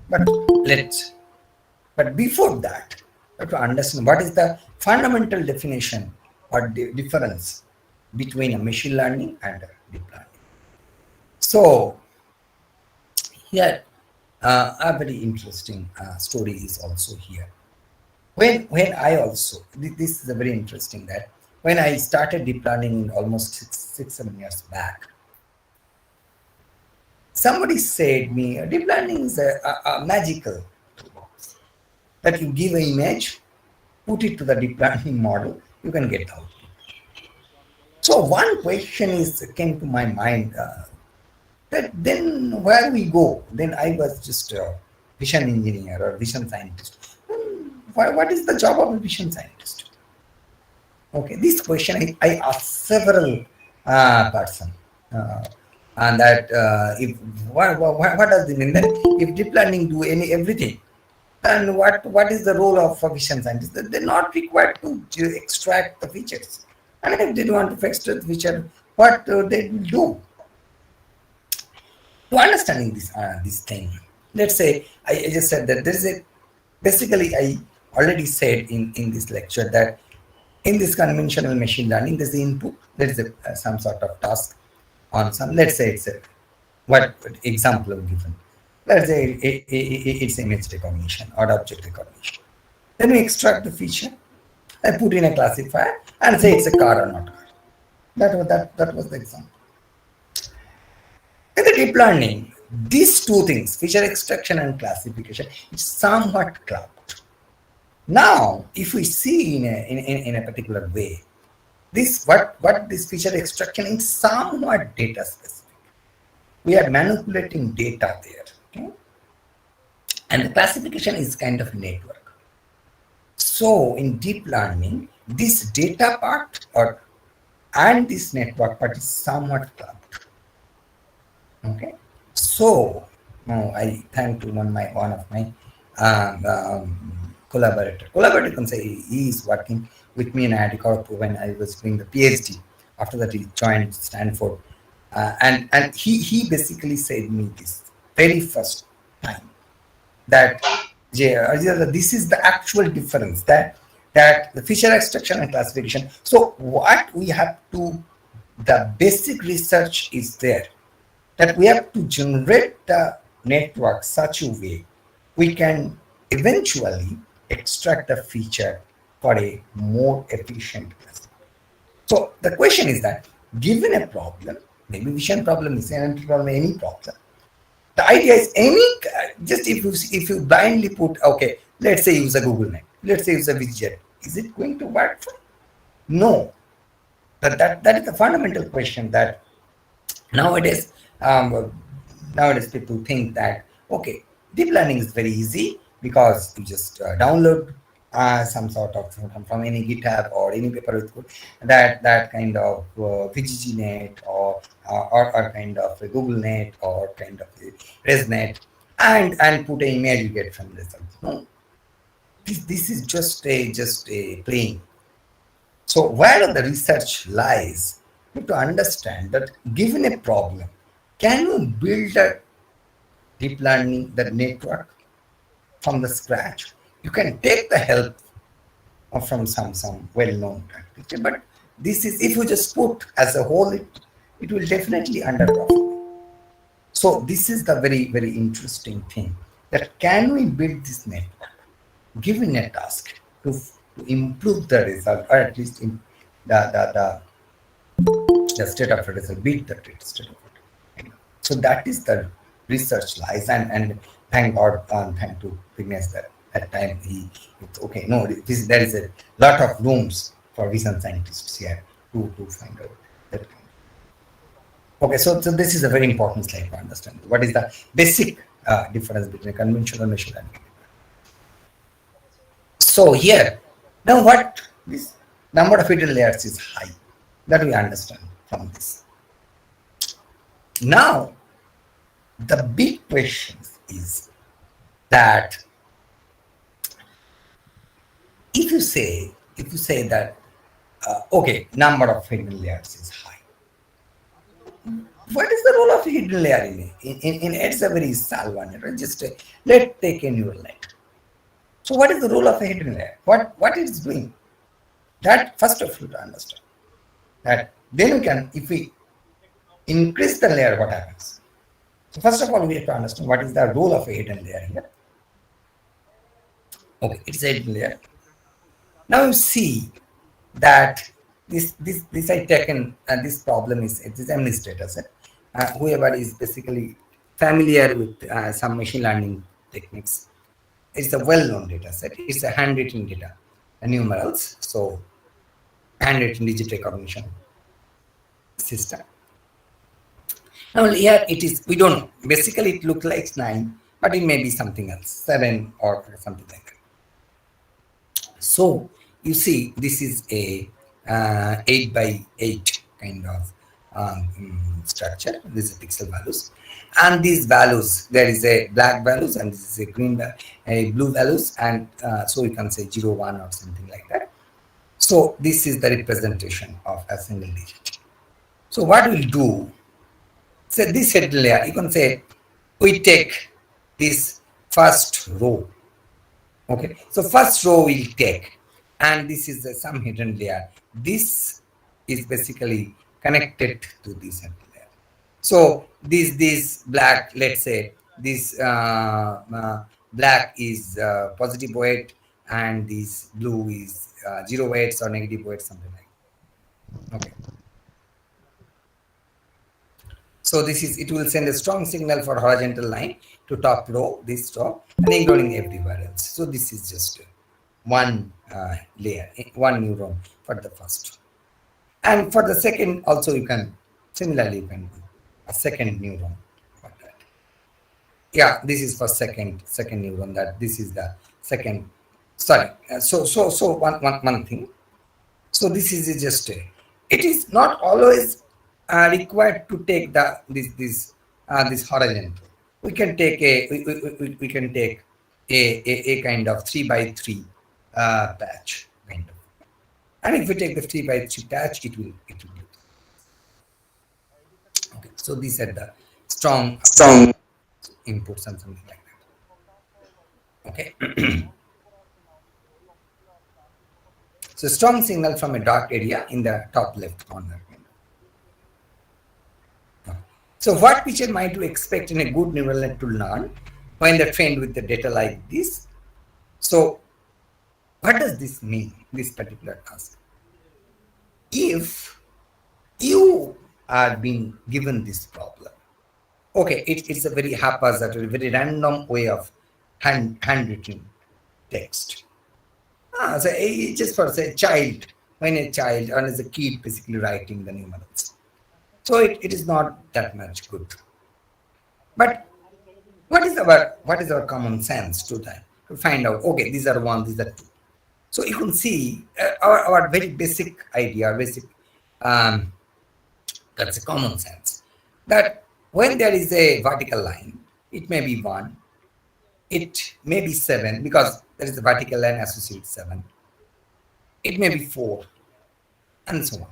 But but before that, you have to understand what is the fundamental definition or difference between a machine learning and a deep learning. So here, a very interesting story is also here. When I also, this is a very interesting that when I started deep learning almost 7 years back, somebody said me, deep learning is a magical toolbox that you give an image, put it to the deep learning model, you can get out. So one question came to my mind that then where we go? Then I was just a vision engineer or vision scientist. What is the job of a vision scientist? Okay, this question I asked several person, and that if what does it mean? Then if deep learning do everything, then what is the role of a vision scientist? They're not required to extract the features, and if they don't want to extract the feature, what they will do? To understanding this thing, let's say I just said that there is a basically I already said in this lecture that in this conventional machine learning, there's the input, there is some sort of task on some, let's say it's a, what example I've given. Let's say it's image recognition or object recognition. Then we extract the feature, I put in a classifier and say it's a car or not car. That was the example. In the deep learning, these two things, feature extraction and classification, is somewhat clubbed. Now, if we see in a particular way, this what this feature extraction is somewhat data specific. We are manipulating data there, okay? And the classification is kind of network. So in deep learning, this data part and this network part is somewhat clubbed. Okay, so I thank to one of my collaborator can say he is working with me in IIT when I was doing the PhD. After that he joined Stanford, and he basically said me this very first time that this is the actual difference, that the feature extraction and classification. So what we have to, the basic research is there, that we have to generate the network such a way we can eventually extract a feature for a more efficient class. So the question is that given a problem, maybe vision problem, is an problem, any problem, the idea is just if you blindly put, okay, let's say use a Google Net, let's say use a widget, is it going to work? No. That is the fundamental question that nowadays people think that, okay, deep learning is very easy because you just download some sort of from any GitHub or any paper with code, that kind of VGGNet or kind of a Google Net or kind of a ResNet, and put an image, you get some results. No, this is just a playing. So where the research lies, you have to understand that given a problem, can you build a deep learning, the network from the scratch? You can take the help from some well-known practice, but this is, if you just put as a whole, it will definitely underperform. So this is the very, very interesting thing, that can we build this network given a task to improve the result, or at least in the state of the result, beat the state of it. So that is the research lies, and thank God, thank to Vignesh that at time okay, no, there is a lot of rooms for vision scientists here to find out that. Okay, so this is a very important slide to understand. What is the basic difference between conventional machine learning? So here, now what this number of hidden layers is high, that we understand from this. Now, the big question is that if you say that okay, number of hidden layers is high, what is the role of a hidden layer in it's a very shallow one. Just let's take a neural net. So what is the role of a hidden layer? What it is doing? That first of all to understand. That then we can, if we increase the layer, what happens? So first of all, we have to understand what is the role of a hidden layer here. Okay, it's a hidden layer. Now you see that this I taken this problem is it is MNIST data set. Whoever is basically familiar with some machine learning techniques, it's a well-known data set. It's a handwritten data, numerals. So handwritten digit recognition system. Now here it is, we don't know. Basically it looks like 9, but it may be something else, 7 or something like that. So you see this is a 8 by 8 kind of structure. This is pixel values, and these values, there is a black values and this is a green, a blue values, and so you can say 0, 1 or something like that. So this is the representation of a single digit. So what we'll do, say this hidden layer, you can say we take this first row. Okay, so first row we'll take, and this is some hidden layer. This is basically connected to this hidden layer. So this black, let's say this black is positive weight, and this blue is 0 weights or negative weights, something like that. Okay. So this is, it will send a strong signal for horizontal line to top row, this row, and ignoring everywhere else. So this is just one layer, one neuron for the first. And for the second also you can, similarly you can do a second neuron for that. Yeah, this is for second neuron, that this is the second, sorry. So one thing. So this is just, it is not always required to take this horizontal. We can take we can take a kind of 3 by 3 patch kind of, and if we take the 3 by 3 patch, it will do. Okay, so these are the strong inputs and something like that. Okay. So strong signal from a dark area in the top left corner. So what teacher might you expect in a good neural net to learn when they're trained with the data like this? So what does this mean, this particular task? If you are being given this problem, okay, it's a very haphazard, very random way of handwritten text. So just for say child, when a child or as a kid basically writing the numerals. So it is not that much good. But what is our common sense to that? To find out, okay, these are 1, these are 2. So you can see our very basic idea, that's a common sense, that when there is a vertical line, it may be 1, it may be 7, because there is a vertical line associated with 7. It may be 4, and so on.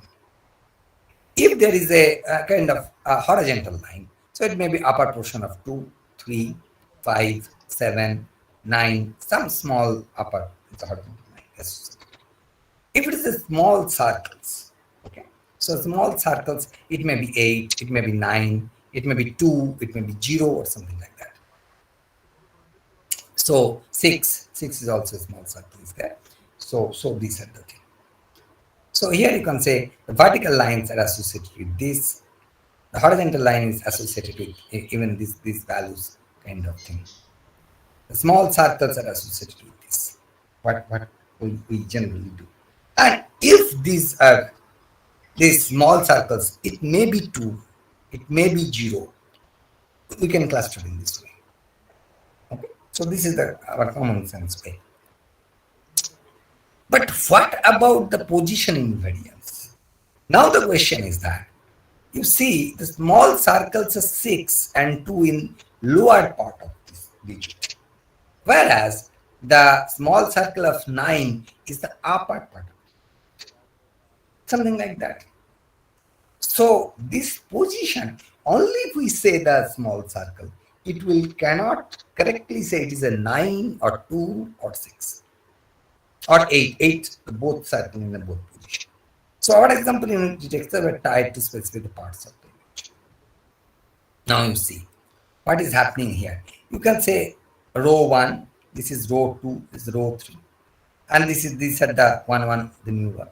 If there is a kind of a horizontal line, so it may be upper portion of 2, 3, 5, 7, 9, some small upper horizontal line. Yes. If it is a small circles, okay, so small circles, it may be 8, it may be 9, it may be 2, it may be 0 or something like that. So 6 is also a small circle is there. So these are the things. So here you can say the vertical lines are associated with this. The horizontal line is associated with even these values kind of thing. The small circles are associated with this. What we generally do. And if these are these small circles, it may be 2, it may be 0. We can cluster in this way. Okay. So this is our common sense way. But what about the position invariance? Now the question is that, you see the small circles are 6 and 2 in lower part of this digit, whereas the small circle of 9 is the upper part. Something like that. So this position only if we say the small circle, it will cannot correctly say it is a 9 or 2 or 6 or 8, both circle in the both position. So our example unit detector were tied to specific parts of the image. Now you see what is happening here. You can say row 1, this is row 2, this is row 3, and these are the one, the new one.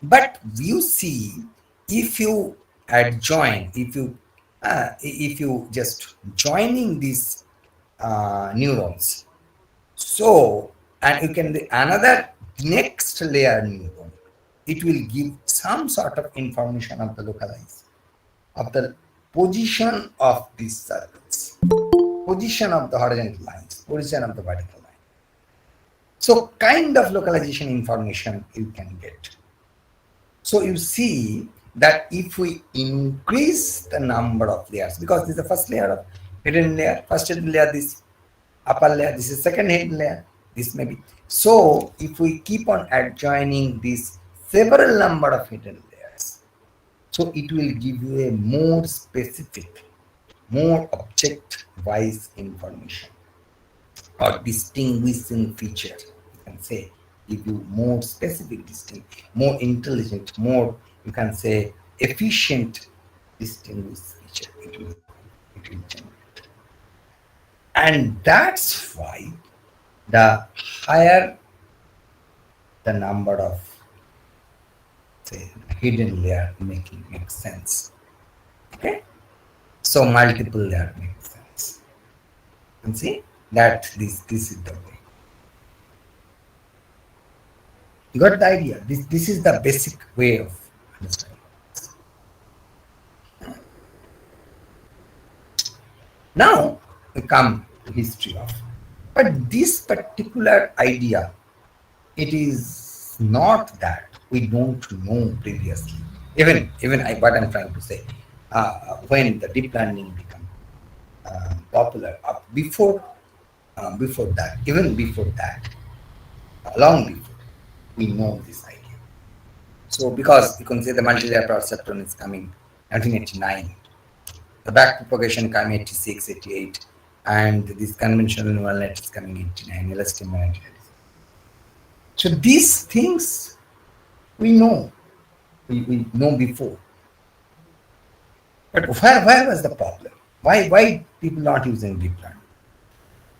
But you see, if you adjoin, if you just joining these neurons, so and you can another next layer neuron, it will give some sort of information of the localize of the position of these circles, position of the horizontal lines, position of the vertical line. So kind of localization information you can get. So you see that if we increase the number of layers, because this is the first layer of hidden layer, first hidden layer, this upper layer, this is second hidden layer, this may be. So if we keep on adjoining these several number of hidden layers, so it will give you a more specific, more object-wise information or distinguishing feature, you can say. Give you more specific, distinct, more intelligent, more, you can say, efficient distinguished feature it will generate. And that's why the higher the number of, say, hidden layer makes sense. Okay, so multiple layer makes sense. You can see that this is the way. You got the idea? This is the basic way of understanding. Now we come to history of. But this particular idea, it is not that we don't know previously. Even what I'm trying to say, when the deep learning became popular, before that, even before that, long before, we know this idea. So because you can say the multi-layer perceptron is coming 1989, the backpropagation coming 86, 88, and this conventional neural net is coming 89, LSTM 1986. So these things we know, we know before. But where was the problem? Why people not using deep learning?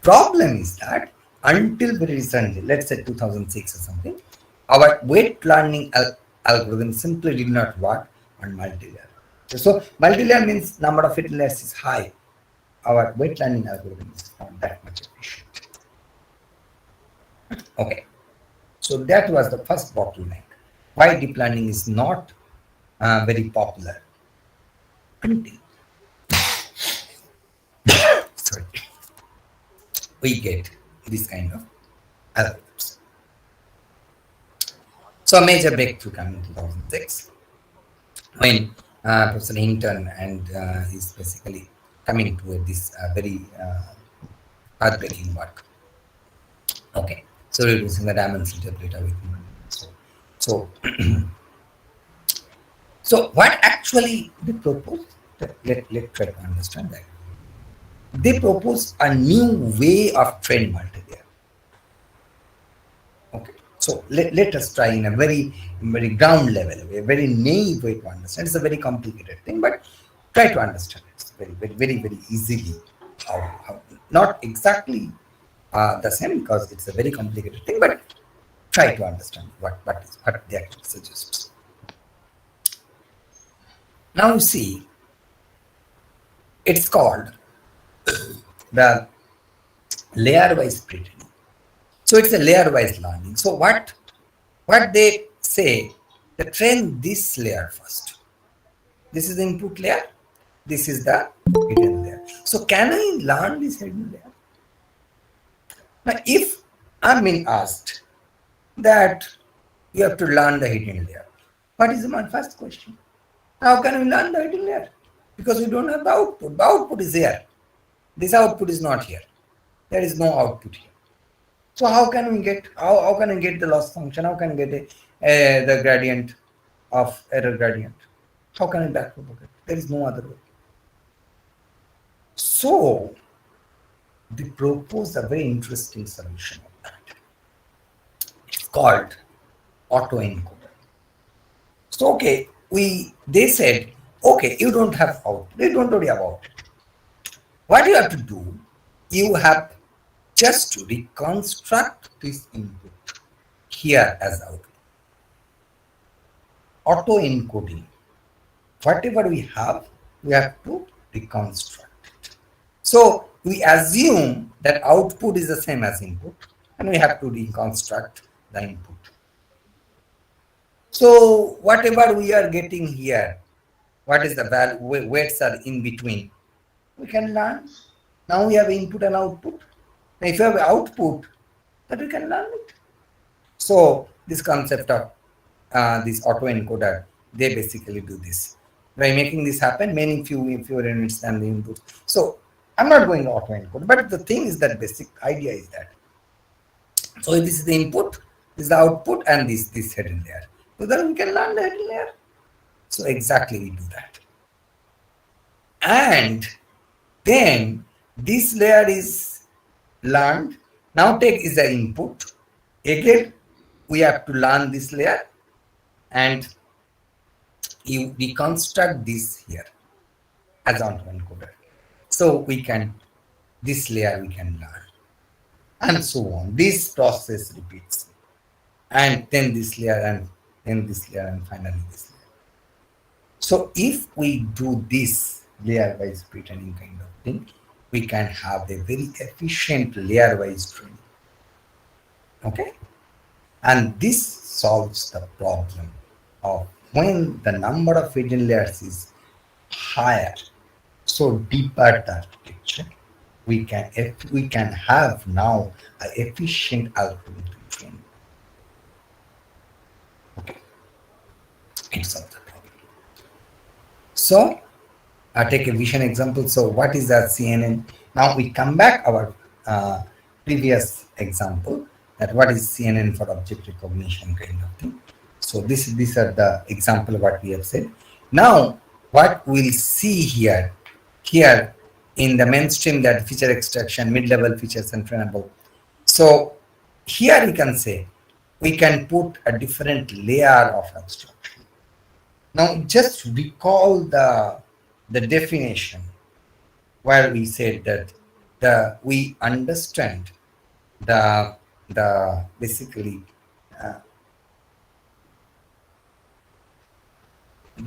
Problem is that until very recently, let's say 2006 or something, our weight learning algorithm simply did not work on multi-layer. So multi-layer means number of hidden layers is high. Our weight learning algorithm is not that much efficient. Okay, so that was the first bottleneck. Why deep learning is not very popular until sorry, we get this kind of algorithms. So a major breakthrough came in 2006 when Professor Hinton and is basically coming to this very path-breaking work. Okay, so reducing the dimensional data with so so what actually they proposed? Let's try to understand that. They proposed a new way of trained multi-layer. Okay, so let us try in a very ground level, a very naive way to understand. It's a very complicated thing, but try to understand it. It's very easily. How not exactly the same because it's a very complicated thing, but try to understand what they actually suggest. Now you see, it's called the layer-wise pre-training. So it's a layer-wise learning. So what they say, they train this layer first. This is the input layer. This is the hidden layer. So can I learn this hidden layer? Now, if I'm being asked that you have to learn the hidden layer, what is my first question? How can we learn the hidden layer? Because we don't have the output. The output is here. This output is not here. There is no output here. So how can we get? How can I get the loss function? How can I get the gradient of error gradient? How can I backpropagate? There is no other way. So they proposed a very interesting solution of that. It's called autoencoder. So okay, they said, okay, you don't have output, you don't worry about it. What you have to do, you have just to reconstruct this input here as output. Auto encoding. Whatever we have to reconstruct it. So we assume that output is the same as input, and we have to reconstruct the input. So whatever we are getting here, what is the value, weights are in between, we can learn. Now we have input and output. Now if you have output, that we can learn it. So this concept of this autoencoder, they basically do this. By making this happen, many few units and the input. So I'm not going to autoencode, but the thing is that basic idea is that. So this is the input, this is the output, and this hidden layer. So then we can learn the hidden layer. So exactly we do that. And then this layer is learned. Now take is the input. Again, we have to learn this layer, and you reconstruct this here as autoencoder. So we can, this layer we can learn, and so on. This process repeats, and then this layer, and then this layer, and finally this layer. So if we do this layer-wise pretending kind of thing, we can have a very efficient layer-wise training. Okay, and this solves the problem of when the number of hidden layers is higher, so deeper the architecture, we can have now an efficient algorithm training. Okay, it solves the problem. So I take a vision example. So what is that CNN? Now we come back our previous example, that what is CNN for object recognition kind of thing. So these are the example of what we have said. Now what we'll see here in the mainstream, that feature extraction, mid-level features and trainable. So here we can say we can put a different layer of abstraction. Now just recall the definition where we said that we understand the basically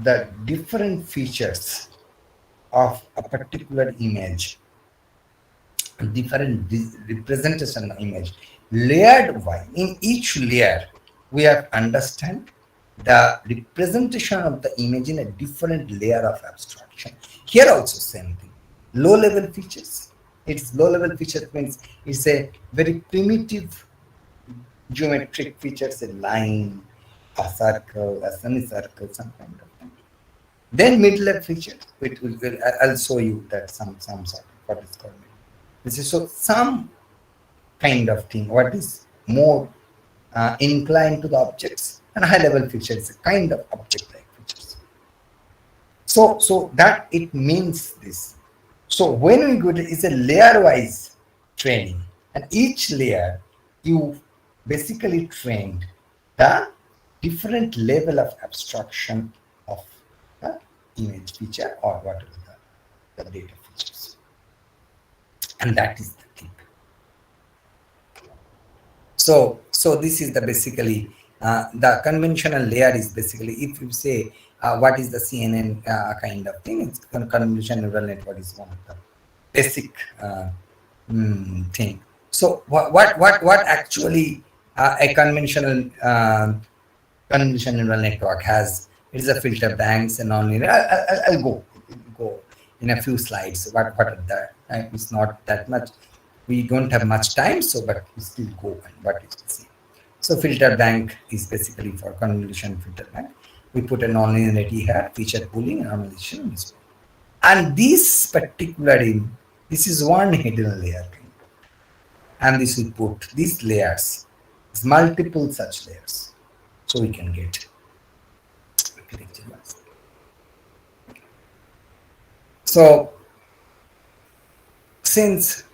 the different features of a particular image, different representation of image, layered by, in each layer we have understand the representation of the image in a different layer of abstraction. Here also same thing. Low level features. It's low level feature means it's a very primitive geometric features, a line, a circle, a semicircle, some kind of thing. Then mid-level features, which I'll show you that some sort of what is called. This is so some kind of thing. What is more inclined to the objects, and high-level features, a kind of object-like features. So that it means this. So when we go to, it's a layer-wise training, and each layer you basically trained the different level of abstraction of the image feature or whatever the data features, and that is the thing. So this is the basically the conventional layer is basically, if you say what is the CNN kind of thing, it's convolutional neural network is one of the basic thing. So what actually a conventional neural network has? It is a filter banks and nonlinear. I'll go in a few slides. What are that? It's not that much. We don't have much time, so but we still go and what is the same. So filter bank is basically for convolution filter bank. We put a nonlinearity here, feature pooling, and normalization, and this particular this is one hidden layer, and this we put these layers, multiple such layers, so we can get. So since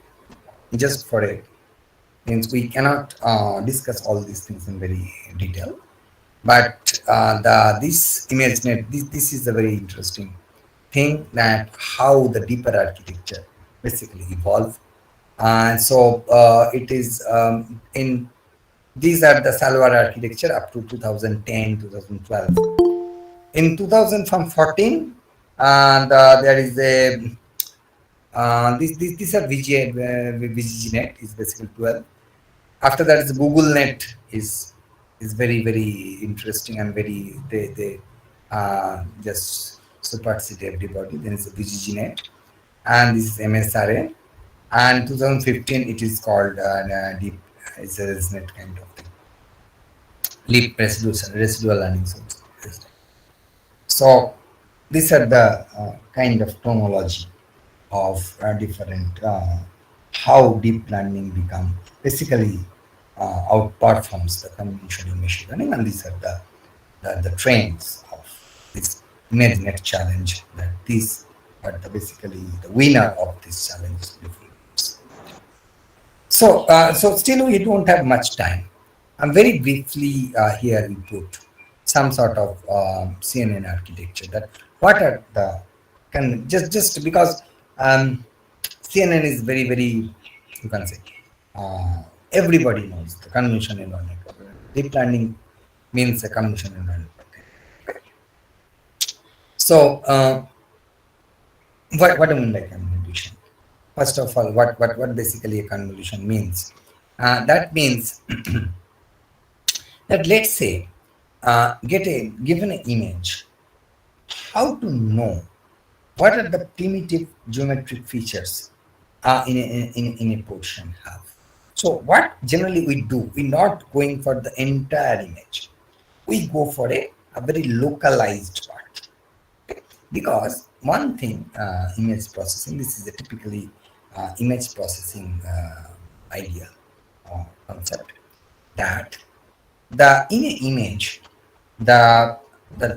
just for a means we cannot discuss all these things in very detail, but this ImageNet, this is a very interesting thing, that how the deeper architecture basically evolved. And so it is in these are the Salwar architecture up to 2010, 2012. In 2014, and there is a these are VGGNet is basically 12. After that is Google Net is very interesting and very they just supersede everybody. Then it's a VGGNet, and this is MSRA. And 2015 it is called deep. It's a ResNet kind of thing. Leap residual learning source. So these are the kind of chronology of different how deep learning become basically outperforms the conventional machine learning, and these are the trends of this ImageNet challenge, that these are basically the winner of this challenge. So so still we don't have much time. I'm very briefly here we put some sort of CNN architecture, that what are the just because CNN is very you can say everybody knows the convolutional neural network. Deep learning means a convolutional neural network. So what do I mean by convolution? First of all, what basically a convolution means? That means that let's say given an image, how to know what are the primitive geometric features in a portion have. So what generally we do, we're not going for the entire image. We go for a very localized part. Okay? Because one thing, image processing, this is a typically image processing idea or concept, that in an image, the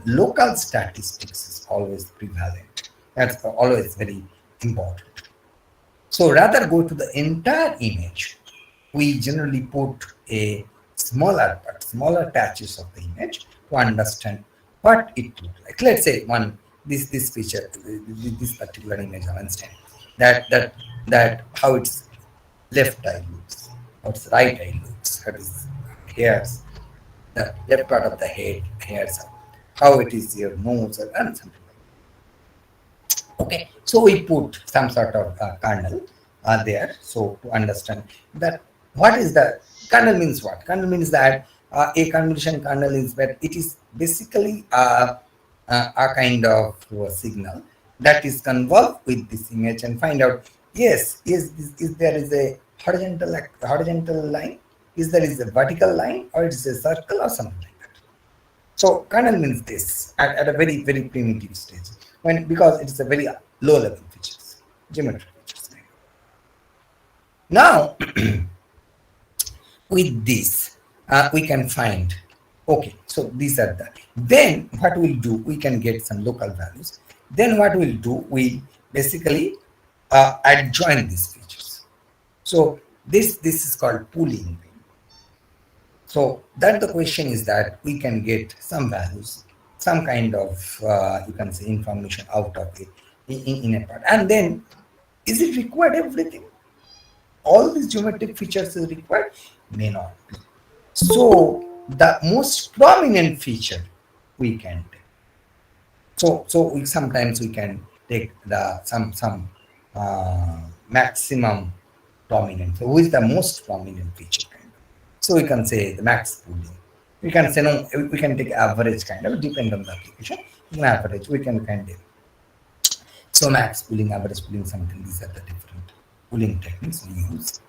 local statistics is always prevalent. That's always very important. So rather go to the entire image, we generally put a smaller patches of the image to understand what it looks like. Let's say this feature, this particular image, I understand that how its left eye looks, how its right eye looks, how its hairs, the left part of the head, hairs, how it is your nose, and something like that. Okay, so we put some sort of kernel there, so to understand that what is the kernel means. What kernel means, that a convolution kernel is that it is basically a kind of signal that is convolved with this image and find out, yes, is there is a horizontal line, is there is a vertical line, or it's a circle or something like that. So kernel means this at a very primitive stage, because it's a very low level features, geometric features. Now with this we can find, okay, so these are the, then what we'll do, we can get some local values. Then what we'll do, we basically adjoin these features. So this is called pooling. So that the question is that we can get some values, some kind of you can say information out of it in a part. And then is it required everything? All these geometric features is required? May not be. So the most prominent feature we can take. So sometimes we can take the some maximum prominent. So who is the most prominent feature kind of? So we can say the max pooling. We can say no. We can take average kind of, depend on the application. In average, we can kind of. So max pooling, average pooling, something. These are the different pooling techniques we use.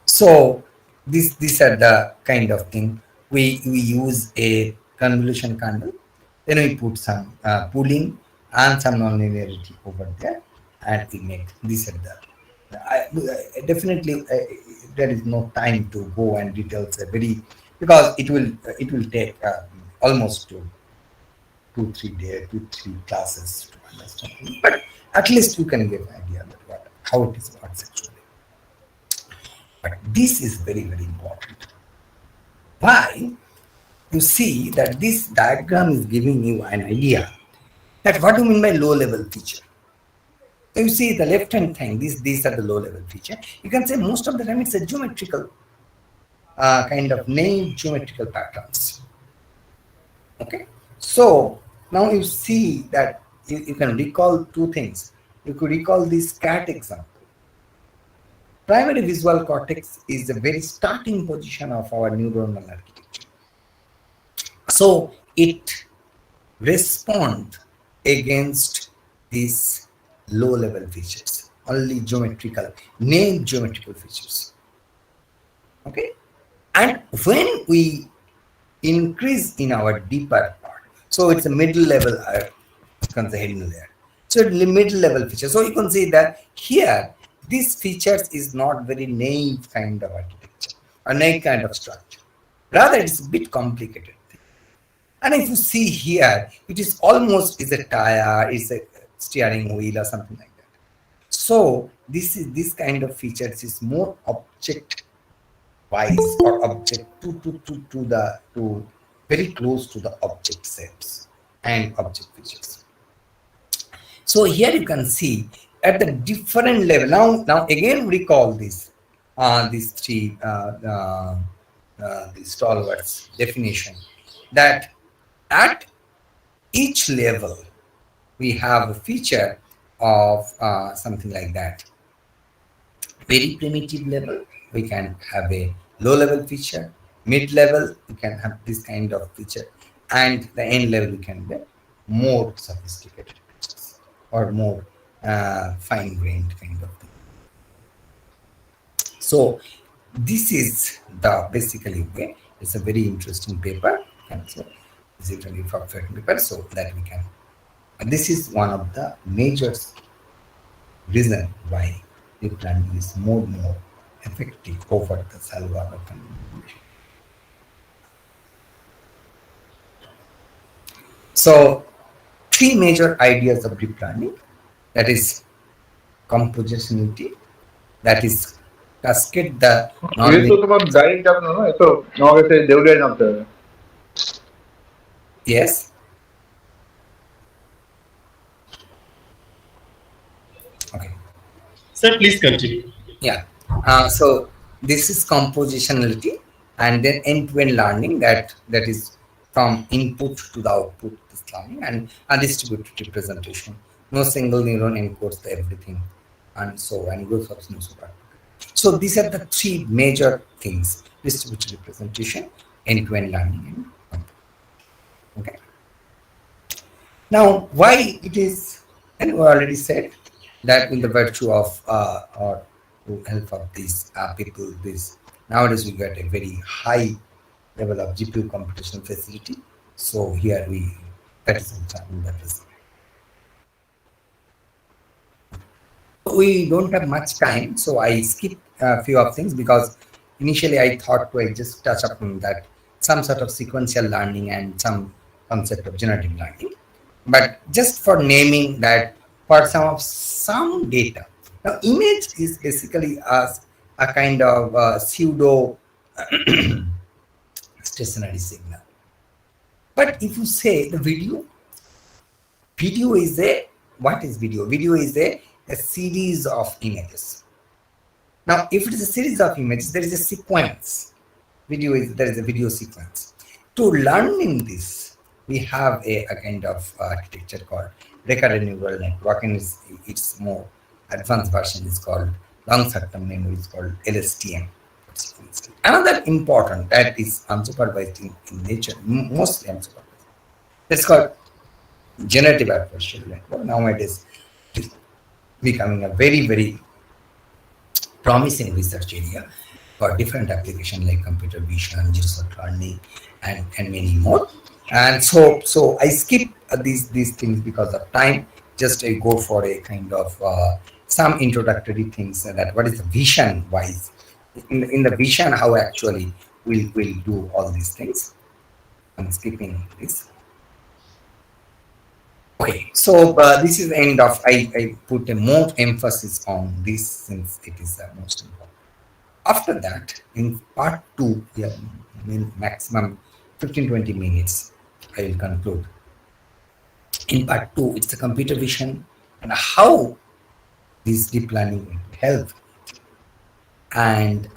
So these are the kind of thing we use a convolution kernel. Then we put some pooling and some nonlinearity over there, and we make these are the definitely there is no time to go and details because it will take almost 2-3 days, 2-3 classes to understand. But at least you can get an idea of how it is works actually. But this is very, very important. Why? You see that this diagram is giving you an idea that what do you mean by low level feature. So you see the left hand thing, these are the low level feature. You can say most of the time it's a geometrical kind of named geometrical patterns. Okay, so now you see that you can recall two things. You could recall this cat example. Primary visual cortex is the very starting position of our neuronal architecture. So it responds against these low level features, only geometrical, named geometrical features. Okay, and when we increase in our deeper part, so it's a middle level hidden layer. So it's middle level feature. So you can see that here these features is not very naive kind of architecture or naive kind of structure. Rather, it's a bit complicated. And if you see here, it is almost is a tire, is a steering wheel or something like that. So this kind of features is more object wise or object to very close to the object sets and object features. So here you can see at the different level. Now again recall this these three these stalwarts definition, that at each level we have a feature of something like that. Very primitive level, we can have a low level feature. Mid level, we can have this kind of feature, and the end level, we can be more sophisticated features or more fine grained kind of thing. So this is the basically way. It's a very interesting paper, and so is it really for paper, so that we can. And this is one of the major reason why deep learning is more effective over the shallow convolution. So three major ideas of deep learning, that is compositionality, that is cascade the yes. Okay. Sir, please continue. Yeah. So this is compositionality, and then end-to-end learning, that is from input to the output, this learning, and undistributed representation. No single neuron encodes everything, and so and growth of no super. So these are the three major things: distributed representation, end-to-end learning, and okay. Now, why it is, and we already said that in the virtue of or to help of these people, this nowadays we get a very high level of GPU computational facility. So here that is something that is. We don't have much time, so I skip a few of things, because initially I thought to just touch upon that some sort of sequential learning and some concept of generative learning, but just for naming that for some data. Now, image is basically a kind of pseudo stationary signal. But if you say the video is what is video? Video is a series of images. Now, if it is a series of images, there is a sequence. There is a video sequence. To learn in this, we have a kind of architecture called recurrent neural network, and its more advanced version is called long short-term memory, is called LSTM. Another important that is unsupervised in nature, mostly unsupervised. It's called generative adversarial network. Nowadays, it is becoming a very, very promising research area for different applications like computer vision, zero-shot learning, and many more. And so I skip these things because of time. Just I go for a kind of some introductory things, that what is the vision wise in the vision, how actually we'll do all these things. I'm skipping this. Okay, so this is the end of, I put a more emphasis on this since it is the most important. After that, in part 2, we have maximum 15-20 minutes. I will conclude. In part 2, it's the computer vision and how this deep learning will help, and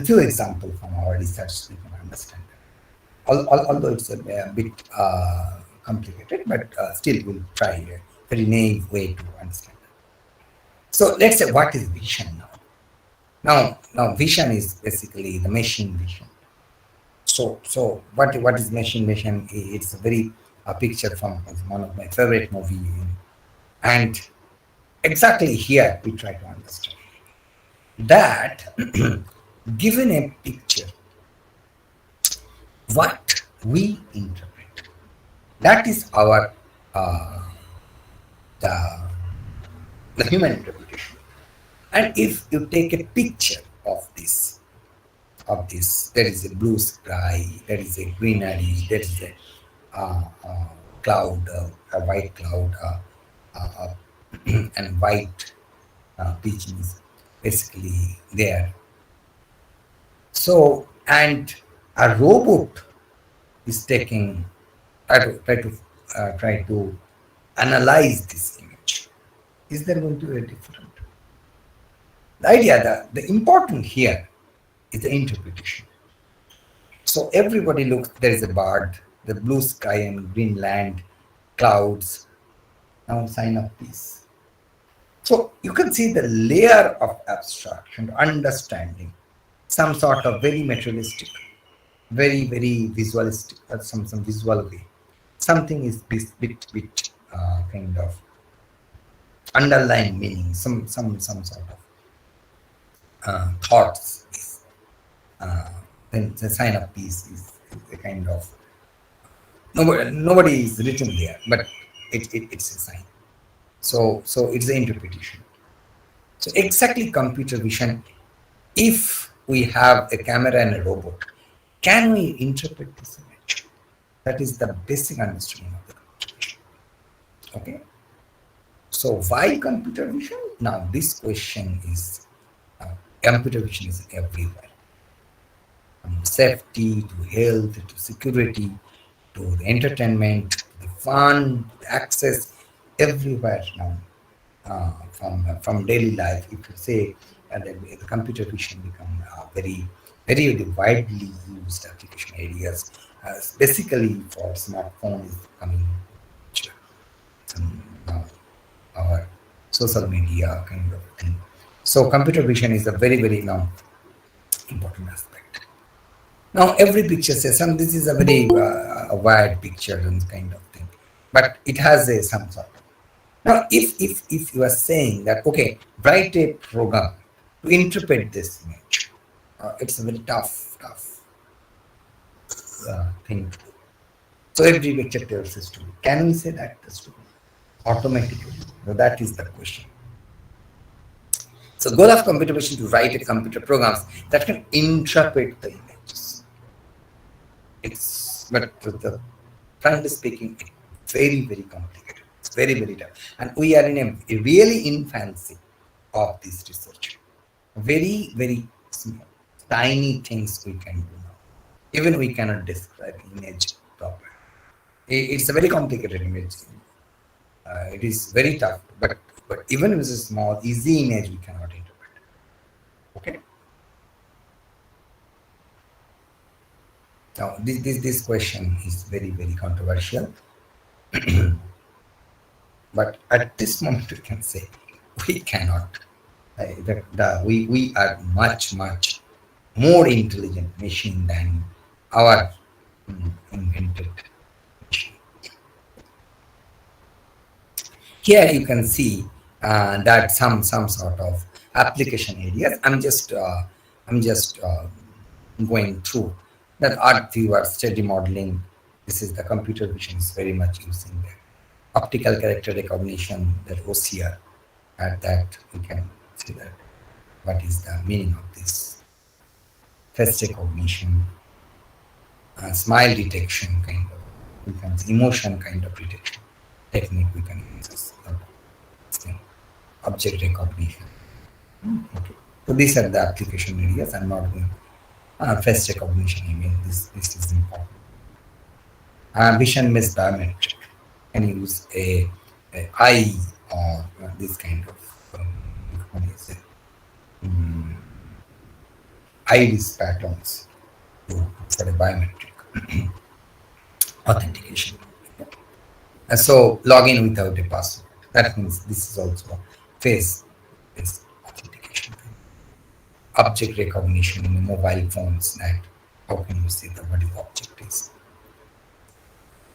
few examples from our research we can understand that. Although it's a bit complicated, but still we'll try a very naive way to understand that. So let's say, what is vision now? Now vision is basically the machine vision. So what is machine vision? It's a very picture from one of my favorite movie, and exactly here we try to understand that given a picture, what we interpret, that is our the, the human interpretation. And if you take a picture of this, there is a blue sky, there is a greenery, there is a cloud, a white cloud, and white pigeons basically there. So, and a robot is taking, try to analyze this image. Is there going to be a different? The idea that the important here is the interpretation. So everybody looks, there is a bird, the blue sky and green land, clouds, now sign of peace. So you can see the layer of abstraction, understanding, some sort of very materialistic, very visualistic, some visual way. Something is bit kind of underlying meaning, some sort of thoughts. Then the sign of peace is a kind of, nobody is written there, but it's a sign. So it's the interpretation. So exactly computer vision. If we have a camera and a robot, can we interpret this image? That is the basic understanding of the computer vision. Okay. So why computer vision? Now this question is, computer vision is everywhere. From safety to health to security to the entertainment, to the fun, to the access, everywhere now. From daily life, if you say the computer vision become very widely used application areas, basically for smartphone is coming, our social media kind of thing. So computer vision is a very now important aspect. Now every picture says this is a very wide picture and kind of thing, but it has some sort. Now, if you are saying that, okay, write a program to interpret this image, it's a very tough thing to do. So every picture tells a story. Can we say that the story automatically? So that is the question. So goal of computer vision to write a computer programs that can interpret the images. But frankly speaking, it's very complicated. It's very tough. And we are in a really infancy of this research. Very small, tiny things we can do now. Even we cannot describe image properly. It's a very complicated image. It is very tough, but even with a small, easy image, we cannot interpret. Okay. Now, this question is very controversial. But at this moment, we can say we cannot. We are much more intelligent machine than our invented machine. Here you can see that some sort of application areas. I'm just going through that. Art viewer, steady modeling. This is the computer vision is very much using there. Optical character recognition, that OCR, at that we can see that what is the meaning of this. Face recognition, smile detection kind of, emotion kind of detection, technique we can use this thing, object recognition. Okay. So these are the application areas. I'm not going face recognition. I mean, this is important. Vision based biometric can use a eye or this kind of what is it? Iris patterns for the biometric authentication. So login without a password. That means this is also face-based authentication. Object recognition in the mobile phones. That how can you see what the object is?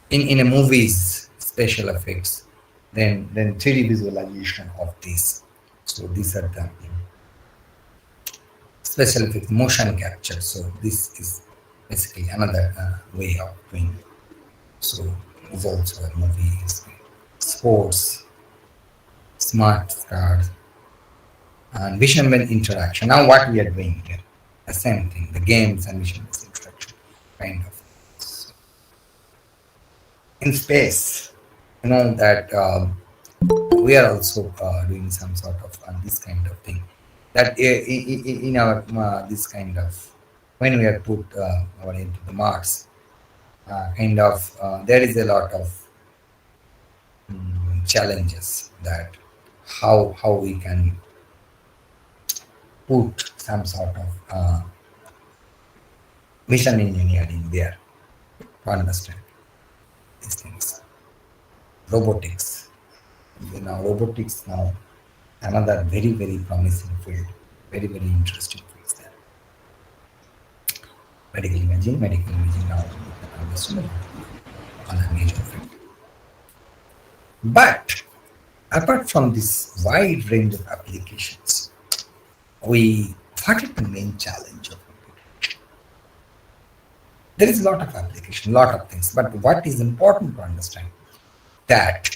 In a movies, special effects, then 3D visualization of this. So these are the special effects, motion capture. So this is basically another way of doing it. So it's also movies, sports, smart cards, and vision-based interaction. Now what we are doing here, the same thing, the games and vision-based interaction, kind of. In space, you know that we are also doing some sort of this kind of thing. That in our this kind of when we are put our into the Mars, kind of there is a lot of challenges that how we can put some sort of mission engineering there to understand these things. Robotics. Robotics now another very promising field, very interesting fields there. Medical imaging now we can understand on a major field. But apart from this wide range of applications, what is the main challenge of computer? There is a lot of application, lot of things, but what is important to understand that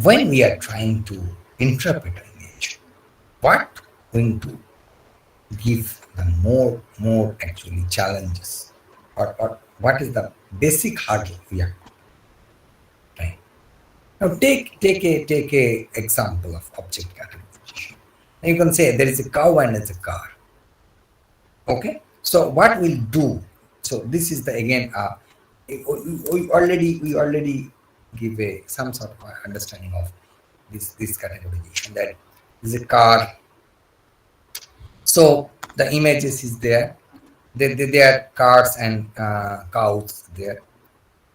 when we are trying to interpret an image, what going to give the more actually challenges, or what is the basic hurdle we have to try. Now take a example of object categorization. Now you can say there is a cow and there's a car. Okay, so what we'll do? So this is the again we already give some sort of understanding of this categorization, that is a car. So the images is there. There are cars and cows there,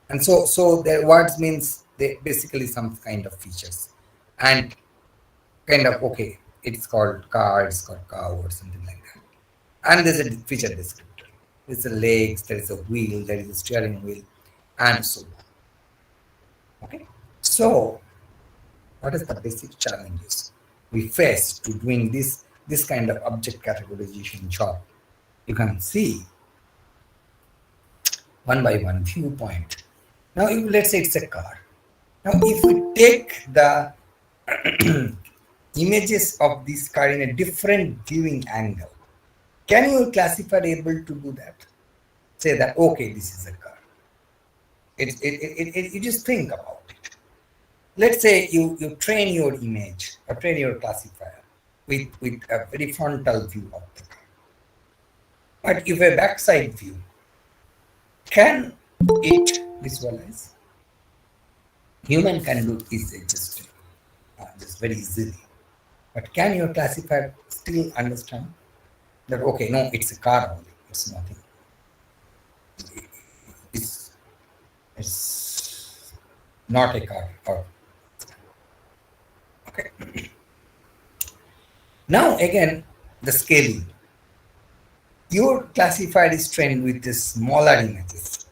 and so the words means they basically some kind of features, and kind of okay, it's called car, it's called cow or something like that. And there's a feature descriptor. There's a legs, there is a wheel, there is a steering wheel, and so on. Okay, so what is the basic challenges we face to doing this kind of object categorization job? You can see one by one viewpoint. Now, let's say it's a car. Now, if we take the images of this car in a different viewing angle, can you classify able to do that? Say that okay, this is a car. You just think about it. Let's say you train your image or train your classifier with a very frontal view of the car. But if a backside view, can it visualize? Human can do this just very easily. But can your classifier still understand that okay, no, it's a car only, it's nothing. It's not a car. Okay. Now again, the scaling. Your classifier is trained with the smaller images.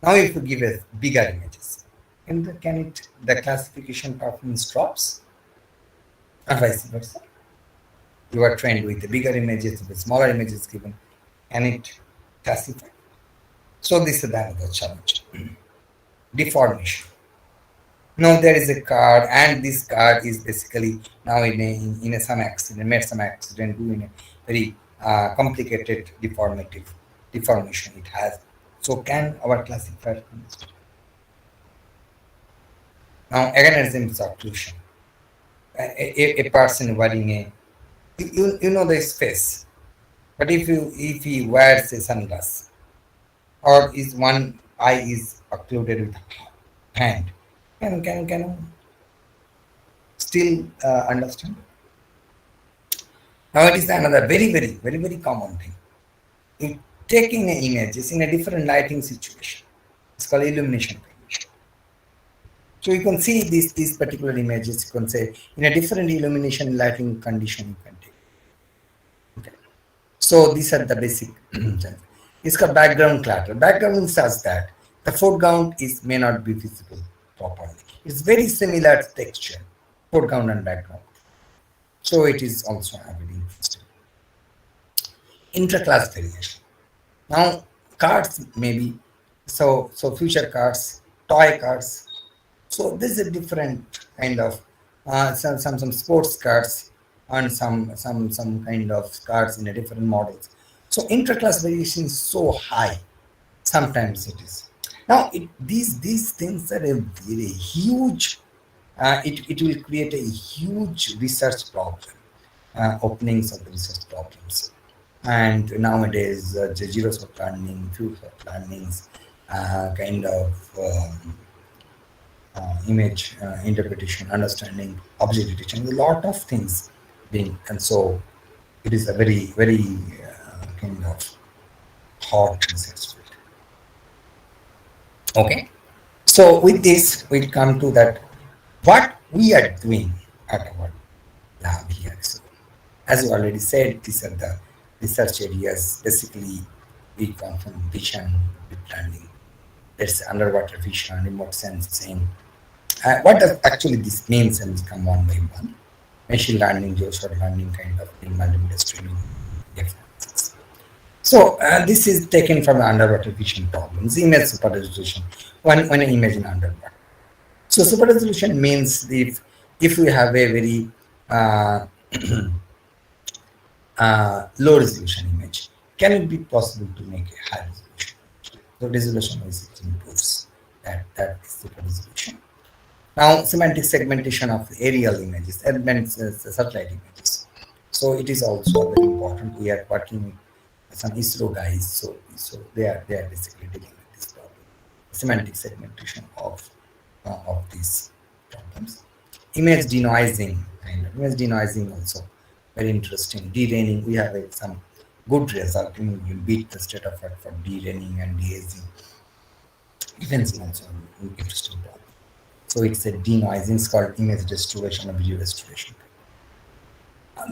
Now if you give a bigger images, the classification performance drops, or vice versa. You are trained with the bigger images, with smaller images given, can it classify? So this is another challenge. Deformation. Now there is a car, and this car is basically now in some accident, made some accident, doing a very complicated deformation it has. So can our classifier understand? Now, agonism is occlusion. A person wearing you know this face, but if he wears a sunglass or is one eye is occluded with hand, can still understand? Now it is another very common thing. In taking images in a different lighting situation. It's called illumination. So you can see these particular images, you can say in a different illumination lighting condition you can take. Okay. So these are the basic. It's called background clutter. Background says that the foreground may not be visible properly. It's very similar texture, foreground and background. So it is also very interesting. Intra-class variation. Now cards maybe future cards, toy cards. So this is a different kind of some sports cards and some kind of cards in a different models. So intra-class variation is so high. Sometimes it is. Now these things are a very huge. It will create a huge research problem. Openings of the research problems. And nowadays, the zero soft learning, few soft learnings, kind of image interpretation, understanding, object detection, a lot of things being, and so it is a very kind of hot research field. Okay, so with this, we come to that what we are doing at our lab here. So, as you already said, these are the research areas. Basically, we come from vision, deep learning. There's underwater vision, remote sensing. What does actually this means, and come one by one. Machine learning, Joardar learning kind of thing, multimedia streaming, differences. So this is taken from underwater vision problems, image super resolution. When an image in underwater. So super resolution means if we have a very low resolution image, can it be possible to make a high resolution? So resolution is it improves that is super resolution. Now semantic segmentation of aerial images, satellite images. So it is also very important. We are working with some ISRO guys, so they are basically dealing with this problem. Semantic segmentation of these problems. Image denoising, image denoising also very interesting. De-raining, we have some good result. You beat the state of art for de-raining and de-aging. Defense also an interesting problem. So it's a denoising, it's called image restoration or video restoration.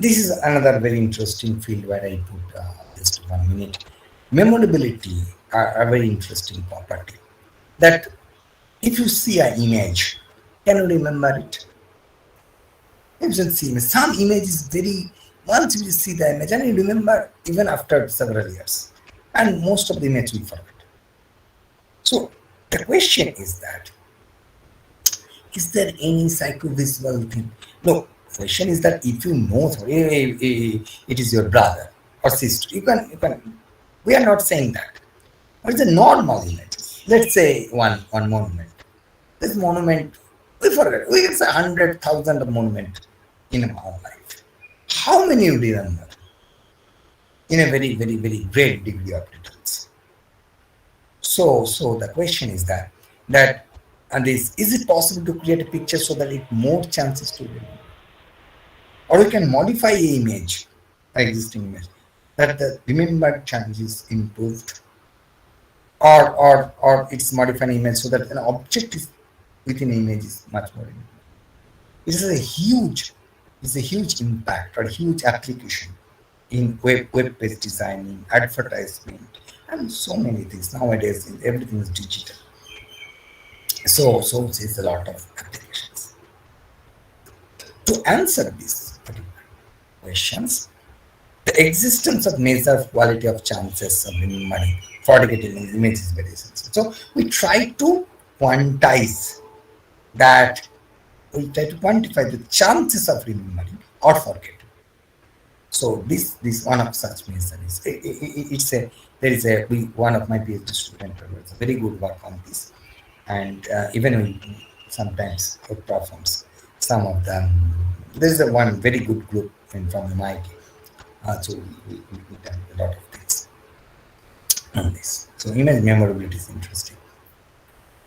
This is another very interesting field where I put just 1 minute. Memorability are a very interesting property. That if you see an image, can you remember it? You should see some image is very, once you see the image and you remember even after several years, and most of the image will forget. So the question is that, is there any psychovisual thing? No, question is that if you know it is your brother or sister, you can. We are not saying that. But it's a normal image. Let's say one monument. This monument, we forget. We get 100,000 of monument in our life. How many you remember? In a very great degree of details. So the question is that and is it possible to create a picture so that it more chances to remember? Or we can modify an image, an existing image, that the remembered chance is improved, or it's modified image so that an object is within an image is much more remembered. It is a huge impact or huge application in web-based designing, advertisement, and so many things. Nowadays, everything is digital. So it's a lot of applications. To answer these particular questions, the existence of measure of quality of chances of remembering forgetting an image is very essential. So we try to quantize that. We try to quantify the chances of remembering or forgetting. So this one of such measures one of my PhD students does a very good work on this, and even sometimes outperforms some of them. There is a one very good group from MIT. So we done a lot of things on this. So image memorability is interesting.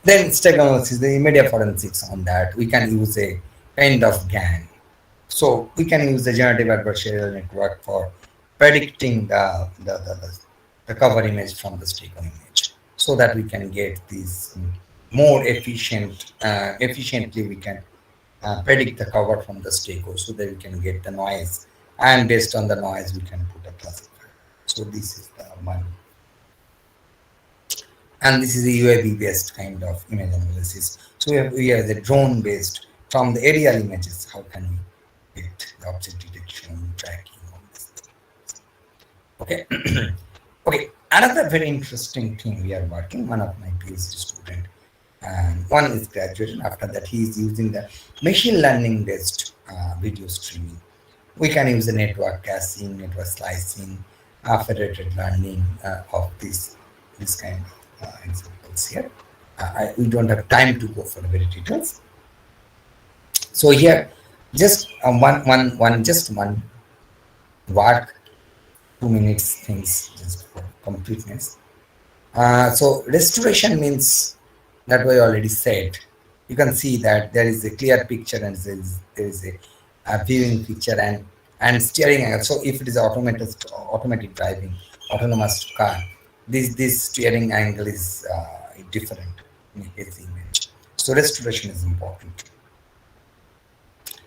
Then stegonosis, the immediate forensics on that. We can use a kind of GAN. So we can use the generative adversarial network for predicting the cover image from the stego image, so that we can get these more efficiently we can predict the cover from the stego, so that we can get the noise, and based on the noise we can put a classifier. So this is the one. And this is a UAV based kind of image analysis. So we have the drone based from the aerial images. How can we get the object detection, tracking, all this? Okay. Okay. Another very interesting thing we are working. One of my PhD student, and one is graduation. After that, he is using the machine learning based video streaming. We can use the network caching, network slicing, federated learning of this kind of examples here. We don't have time to go for the very details. So here, just one work, 2 minutes things just for completeness. So restoration means that we already said. You can see that there is a clear picture and there is a viewing picture and steering angle. So if it is automatic driving, autonomous car, this steering angle is different in his image. So restoration is important.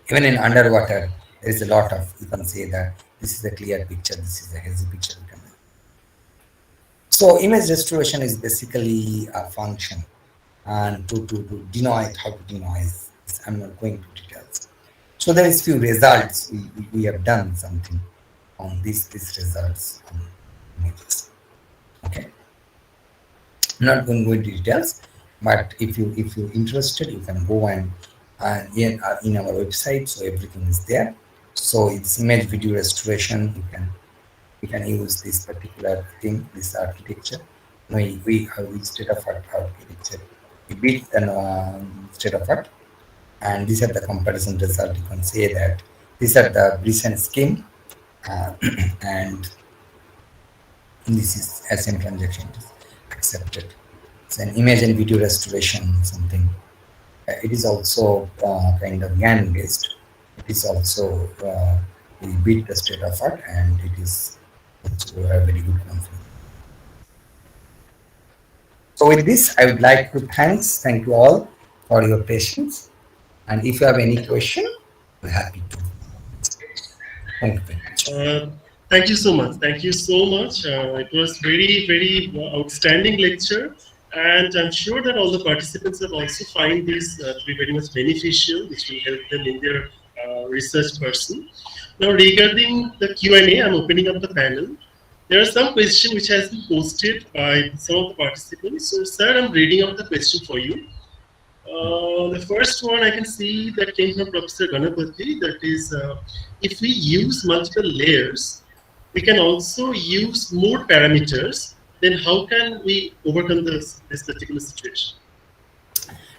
Even in underwater, there is a lot of, you can say that this is a clear picture, this is a hazy picture. So image restoration is basically a function, and to denoise, how to denoise, I'm not going to details. So there is few results, we have done something on these results on images. Okay, I'm not going to go into details, but if you're interested, you can go and in our website, so everything is there. So it's image video restoration. We can use this particular thing, this architecture. We have state of art architecture. We built an state of art, and these are the comparison results. You can say that these are the recent scheme, and this is SM transaction accepted. It's an image and video restoration something. It is also kind of GAN based. It is also we beat the state of art, and it is also a very good company. So with this, I would like to thank you all for your patience, and if you have any question, I'm happy to. Thank you very much. Thank you so much. Thank you so much. It was very outstanding lecture, and I'm sure that all the participants have also find this to be very much beneficial, which will help them in their research person. Now, regarding the Q&A, I'm opening up the panel. There are some questions which has been posted by some of the participants. So, sir, I'm reading out the question for you. The first one I can see that came from Professor Ganapati, that is, if we use multiple layers, we can also use more parameters, then how can we overcome this particular situation?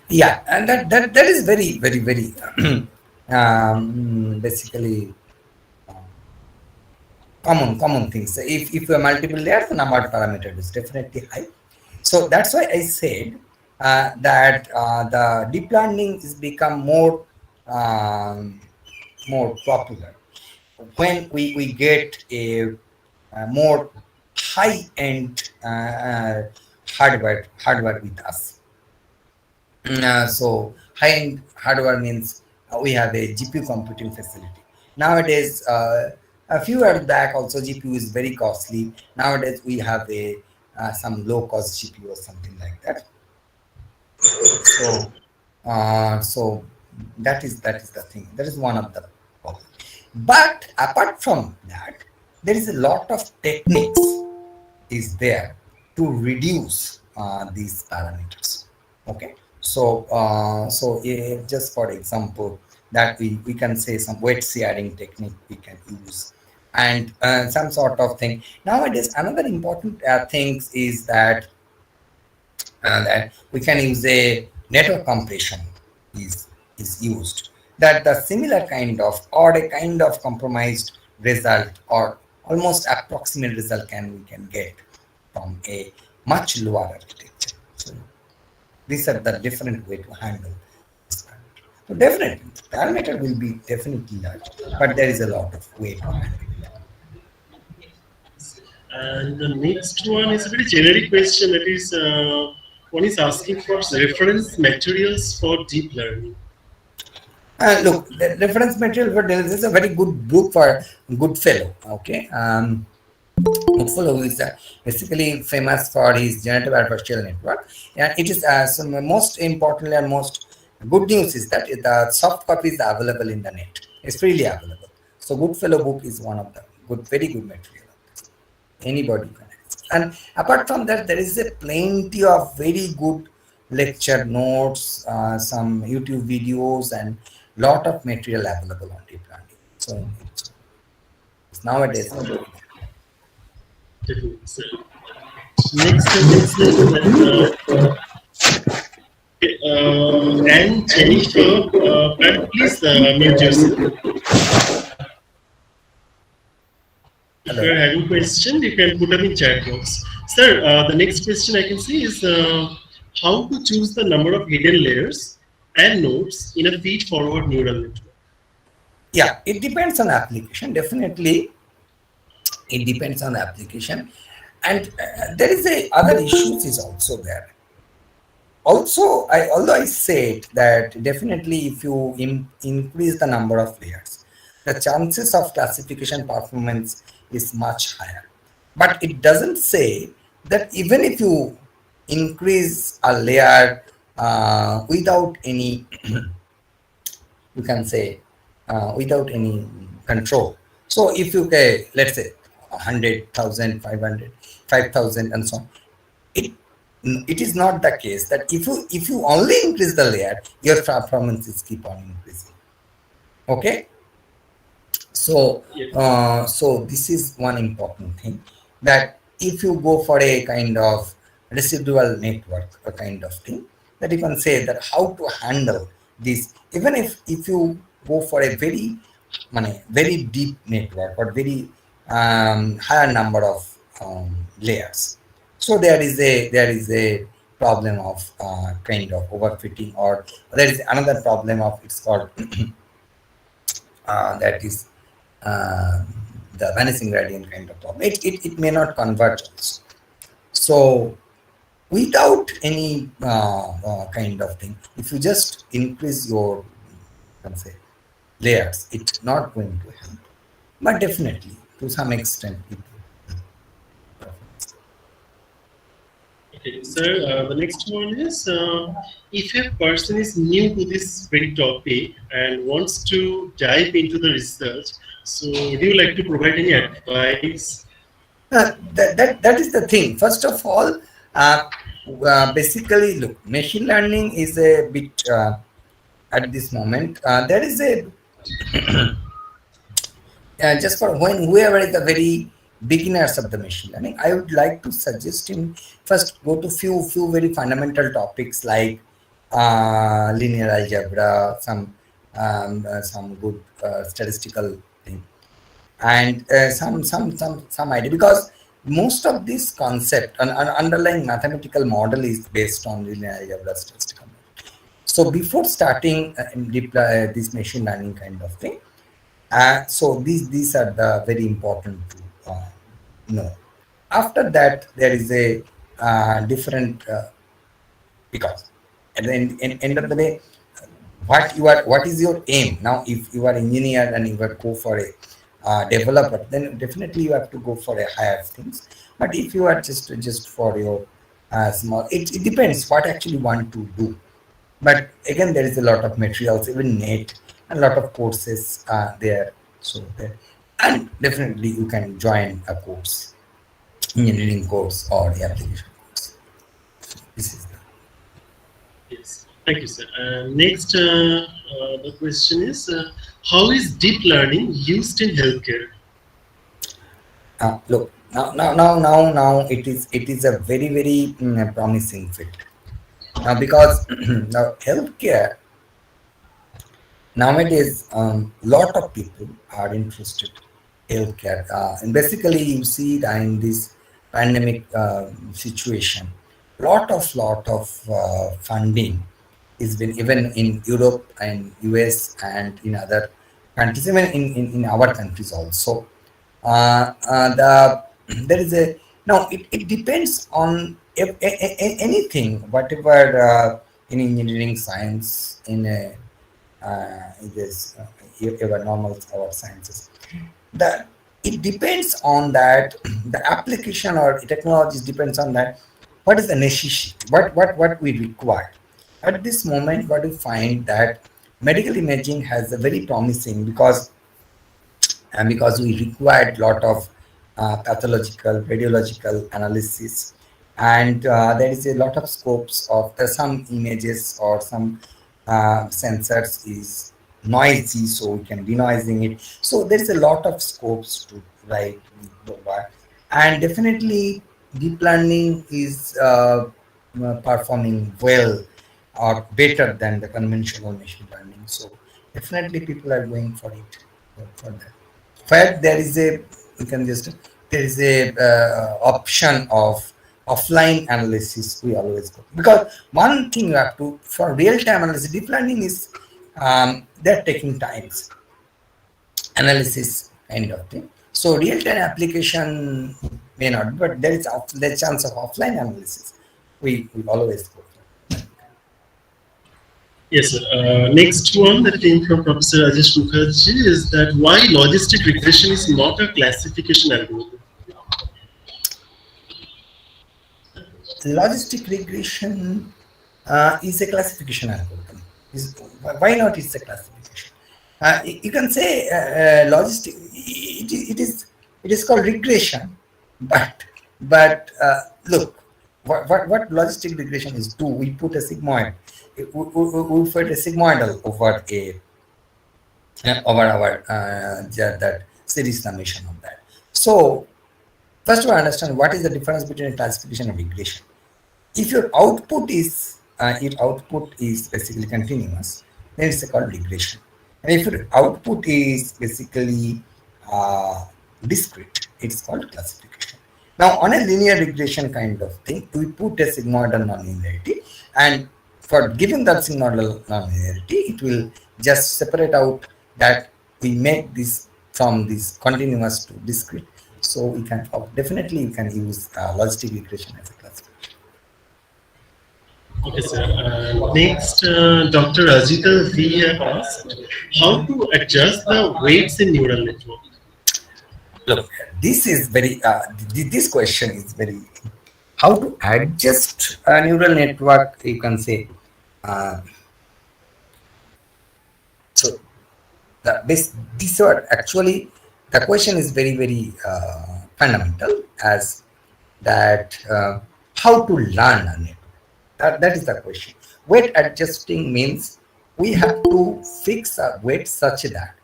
Yeah, and that is very basically common things. If you have multiple layers, the number of parameters is definitely high. So that's why I said that the deep learning is become more popular when we get a more high-end hardware with us. So high-end hardware means we have a GPU computing facility. Nowadays, a few years back also GPU is very costly. Nowadays we have a some low-cost GPU or something like that. So that is the thing. That is one of the problems. But apart from that, there is a lot of techniques is there to reduce these parameters. Okay, so just for example, that we can say some weight sharing technique we can use, and some sort of thing. Nowadays, another important thing is that we can use a network compression. is used, that the similar kind of or a kind of compromised result or almost approximate result we can get from a much lower architecture. So these are the different way to handle this parameter. So definitely parameter will be definitely large, but there is a lot of way to handle it. And the next one is a very generic question. That is, one is asking for reference materials for deep learning. Look, the reference material for this is a very good book for Goodfellow. Okay, Goodfellow is basically famous for his generative adversarial network, and it is most importantly and most good news is that the soft copy is available in the net. It's freely available. So Goodfellow book is one of the very good material. Anybody can access. And apart from that, there is a plenty of very good lecture notes, some YouTube videos, and lot of material available on deep learning. So it's nowadays. Definitely. So, next and Jennifer, please mute yourself. If you are having question, you can put up in chat box. Sir, the next question I can see is how to choose the number of hidden layers and nodes in a feed-forward neural network. Yeah, it depends on application. Definitely, it depends on the application, and there is other issues is also there. Also, although I said that definitely if you increase the number of layers, the chances of classification performance is much higher. But it doesn't say that even if you increase a layer without any, you can say, without any control. So if you say, let's say 100,000, 500, 5,000 and so on, it is not the case that if you only increase the layer, your performances keep on increasing. Okay. So so this is one important thing, that if you go for a kind of residual network, a kind of thing, that you can say that how to handle this, even if you go for a very deep network or very higher number of layers. So there is a problem of kind of overfitting, or there is another problem of, it's called that is the vanishing gradient kind of problem. It may not converge also. So without any kind of thing, if you just increase your, let's say, layers, it's not going to help. But definitely, to some extent, it will. Okay, sir, the next one is, if a person is new to this very topic and wants to dive into the research, so would you like to provide any advice? That is the thing. First of all, basically, look, machine learning is a bit, at this moment, there is a, just for whoever is the very beginners of the machine learning, I would like to suggest him first go to few very fundamental topics like linear algebra, some good statistical thing, and some idea, because most of this concept and underlying mathematical model is based on linear algebra statistical model. So before starting this machine learning kind of thing, so these are the very important to know. After that, there is a different, because at the end of the day, what is your aim now? If you are engineer and you are go for a developer, then definitely you have to go for a higher things. But if you are just for your small, it depends what actually want to do. But again, there is a lot of materials, even net, and a lot of courses there. So there, and definitely you can join a course, engineering course or the application course. This is the. Yes, thank you, sir. Next, the question is, how is deep learning used in healthcare? Look, now it is a very promising field. Now, because now healthcare nowadays, lot of people are interested in healthcare, and basically you see that in this pandemic situation, lot of funding is been even in Europe and US and in other countries, even in our countries also. The there is a now it depends on anything, whatever in engineering science, in a this our normal our sciences, that it depends on that the application or technologies depends on that what is the necessity, what we require at this moment. What we find that medical imaging has a very promising, and because we required lot of pathological, radiological analysis, and there is a lot of scopes of some images or some sensors is noisy, so we can denoising it. So there is a lot of scopes to write, and definitely deep learning is performing well or better than the conventional machine learning. So definitely people are going for it, for that. Fact, there is a, you can just, there is a option of offline analysis. We always go, because one thing you have to, for real time analysis, deep learning is they're taking times analysis kind of thing. So real time application may not, but there is the chance of offline analysis. We always go for. Yes, sir. Next one that came from Professor Rajesh Mukherjee is that why logistic regression is not a classification algorithm. Logistic regression is a classification algorithm. Why not? It's a classification. You can say logistic. It is called regression, but look, what logistic regression is. Do we put a sigmoid? We put a sigmoidal over a over our that series summation of that. So first, we understand what is the difference between a classification and regression. If your output is basically continuous, then it's called regression. And if your output is basically discrete, it's called classification. Now, on a linear regression kind of thing, we put a sigmoidal nonlinearity, and for giving that sigmoidal nonlinearity, it will just separate out that we make this from this continuous to discrete. So we can definitely you can use logistic regression as a classification. Okay, sir. Next, Dr. Ajita V have asked how to adjust the weights in neural network. Look, this is very. This question is very. How to adjust a neural network? You can say. So these are actually, the question is very fundamental, as that how to learn a network. That is the question. Weight adjusting means we have to fix a weight such that,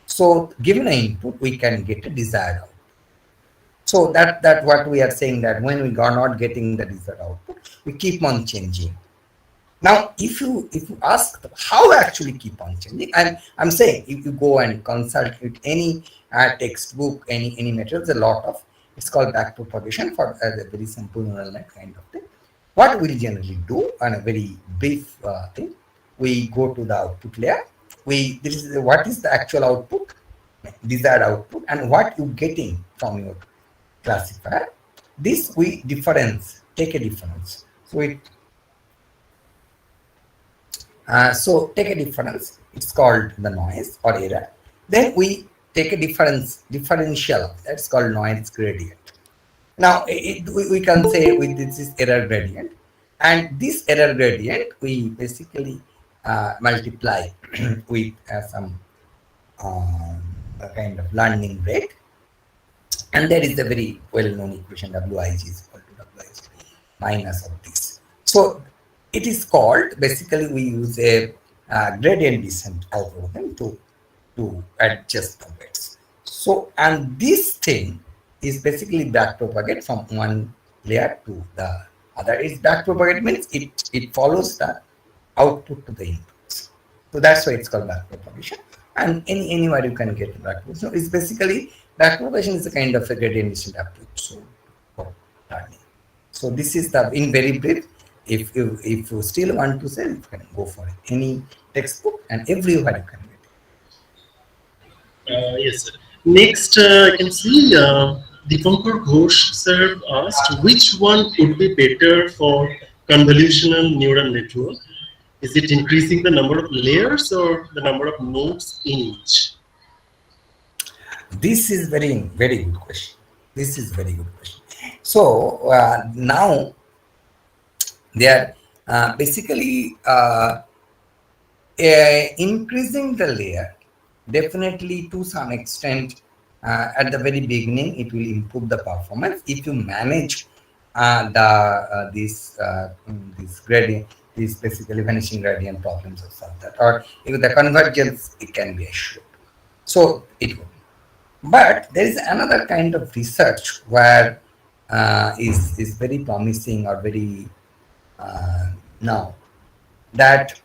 so given an input we can get a desired output. So that what we are saying, that when we are not getting the desired output, we keep on changing. Now, if you ask how actually keep on changing, I'm saying if you go and consult with any textbook, any materials, a lot of, it's called back propagation for a very simple neural net kind of thing. What we'll generally do on a very brief thing, we go to the output layer. This is what is the actual output, desired output, and what you getting from your classifier. This we take a difference. So take a difference. It's called the noise or error. Then we take a differential. That's called noise gradient. Now we can say with this is error gradient, and this error gradient we basically multiply with some kind of learning rate, and there is a very well-known equation, Wij is equal to Wij minus of this. So it is called, basically we use a gradient descent algorithm to adjust the weights. So, and this thing is basically back propagate from one layer to the other. It's back propagate means it follows the output to the inputs. So that's why it's called backpropagation. And anywhere you can get backpropagation. So it's basically backpropagation is a kind of a gradient descent approach. So for learning. So this is the in very brief. If you still want to say, you can go for it. Any textbook and everywhere you can get it. Yes, sir. Next, I can see Dipankar Ghosh sir asked which one would be better for convolutional neural network. Is it increasing the number of layers or the number of nodes in each? This is very good question. This is very good question. So now they are basically increasing the layer. Definitely to some extent at the very beginning it will improve the performance if you manage this gradient, these basically vanishing gradient problems or something, or if the convergence it can be assured. So it will. But there is another kind of research where is very promising or very now that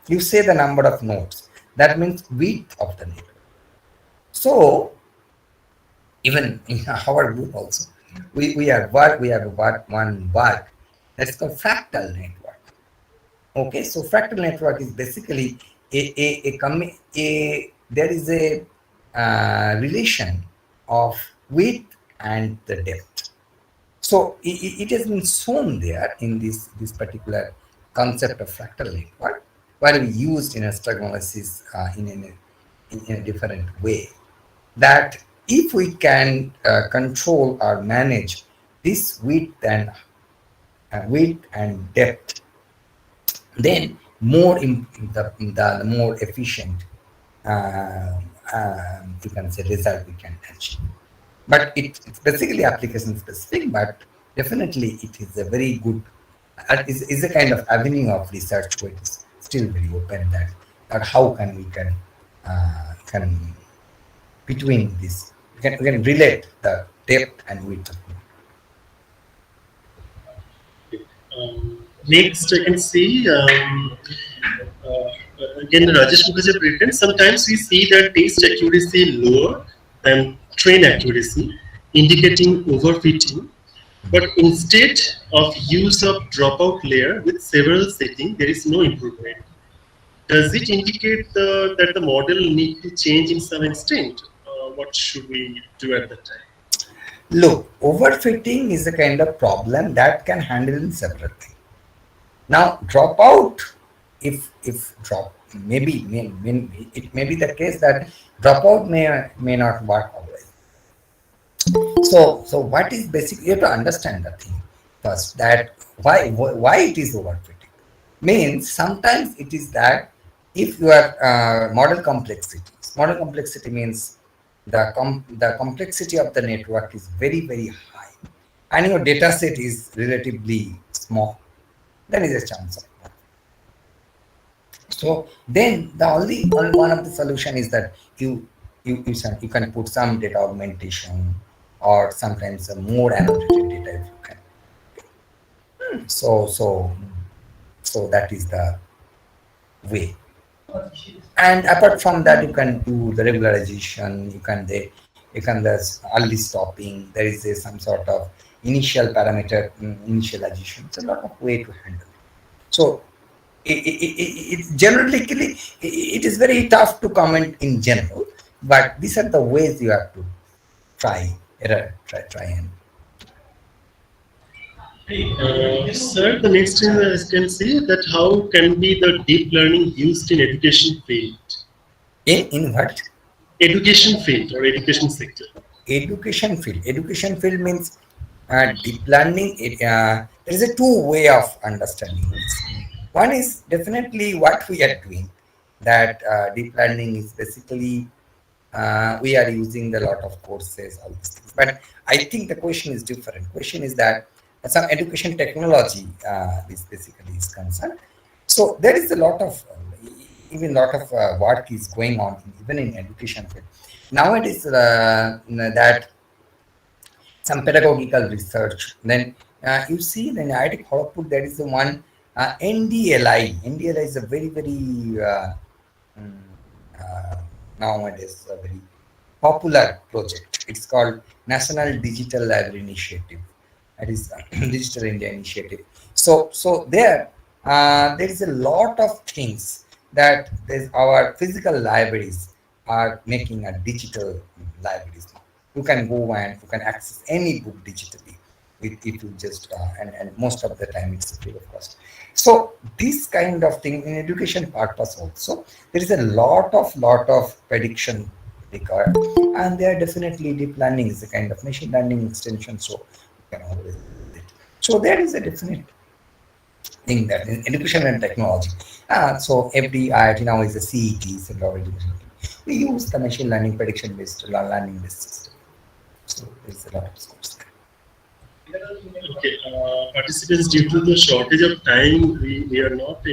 you say the number of nodes, that means width of the network. So even in our group also, we have one work that's called fractal network. Okay, so fractal network is basically there is a relation of width and the depth. So it has been shown there in this particular concept of fractal network, where we used in structural analysis in a different way, that if we can control or manage this width and depth, then the more efficient you can say result we can achieve. But it's basically application specific, but definitely it is a very good, is a kind of avenue of research where it is still very open, that how can we can between this, we can relate the depth and width of it. Next, I can see again Rajesh Mukherjee have written, sometimes we see that test accuracy lower than train accuracy, indicating overfitting. But instead of use of dropout layer with several settings, there is no improvement. Does it indicate that the model need to change in some extent? What should we do at that time? Look, overfitting is a kind of problem that can handle in several things. Now, dropout, if drop, maybe it may be the case that dropout may not work always. So what is basically, you have to understand the thing first, that why it is overfitting. Means sometimes it is that if your model complexity means the complexity of the network is very, very high and your data set is relatively small, then is a chance of that. So then the only one of the solution is that you can put some data augmentation or sometimes more annotated data if you can. So that is the way. And apart from that, you can do the regularization, you can the early stopping, there is some sort of initial parameter initialization. It's a lot of way to handle it. So it generally it is very tough to comment in general, but these are the ways you have to try and. Sir, the next thing I can see that how can be the deep learning used in education field? In what? Education field or education sector. Education field means deep learning. There is a two way of understanding this. One is definitely what we are doing. That deep learning is basically we are using a lot of courses, all these things. But I think the question is different. Question is that some education technology this basically is concerned. So there is a lot of work is going on even in education field. Nowadays that some pedagogical research. Then you see in IIT Kharagpur there is one NDLI. NDLI is a very, very nowadays a very popular project. It's called National Digital Library Initiative. That is Digital India Initiative. So there is a lot of things that our physical libraries are making a digital libraries now. You can go and you can access any book digitally if you just and most of the time it's free of cost. So this kind of thing in education purpose also, there is a lot of prediction required, and there are definitely deep learning is a kind of machine learning extension, so you can always use it. So there is a definite thing that in education and technology. So every IIT now is a CET, Central Education. We use the machine learning prediction based learning based system. So there's a lot of scopes there. Okay, participants, due to the shortage of time, we are not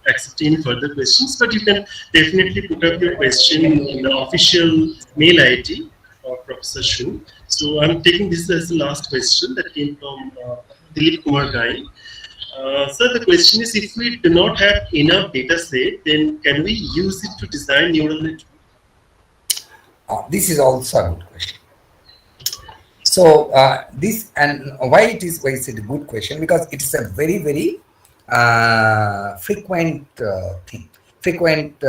accepting further questions, but you can definitely put up your question in the official mail ID of Professor Shu. So I'm taking this as the last question that came from Dilip Kumar Gai. Sir, the question is, if we do not have enough data set, then can we use it to design neural network? This is also a good question. So this, and why is it a good question? Because it's a very frequent thing, frequent